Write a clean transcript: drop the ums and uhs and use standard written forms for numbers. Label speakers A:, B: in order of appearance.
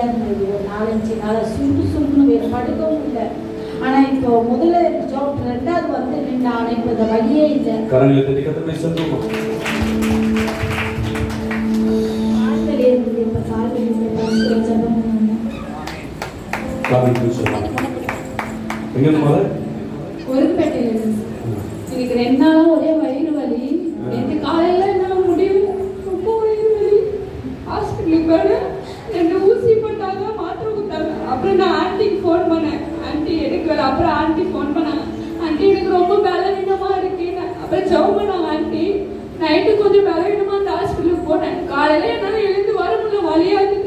A: வலியா இருந்தது. ஒரு 4-5 நாளா சுருன்னு வேறு படுக்கவும் இல்லை. ஆனா இப்போ முதல்ல ஜாப் 2வது வந்து நின்று ஆனா இப்போ இந்த வலியே இல்லை.
B: கரங்களை தட்டி கர்த்தரை சந்தோமா.
A: கால்வலி இருந்தது, இப்போ கால்வலி இல்லை. ஜபம்
B: கால்வலி சொல்லுங்க. எங்க இருந்து வர?
C: ஒருப்பேட்டையில இருந்து. எனக்கு 2 நாளா ஒரே வயிறு வலி. நேற்று காலையில என்னால முடியல, ரொம்ப வயிறு வலி. ஹாஸ்பிட்டலுக்கு போனேன், 2 ஊசி போட்டாங்க, மாத்திரை கொடுத்தாங்க. அப்புறம் நான் ஆன்ட்டிக்கு ஃபோன் பண்ணேன், ஆன்ட்டி எடுக்கல. அப்புறம் ஆன்ட்டி ஃபோன் பண்ணாங்க, ஆன்ட்டி எனக்கு ரொம்ப பலவீனமா இருக்கு. அப்புறம் ஜெபம் பண்ணாங்க ஆன்ட்டி. நைட்டு கொஞ்சம் பலவீனமா அந்த ஹாஸ்பிட்டலுக்கு போனேன். காலையில என்னால எழுந்து வர முடியல, வலியா இருக்கு.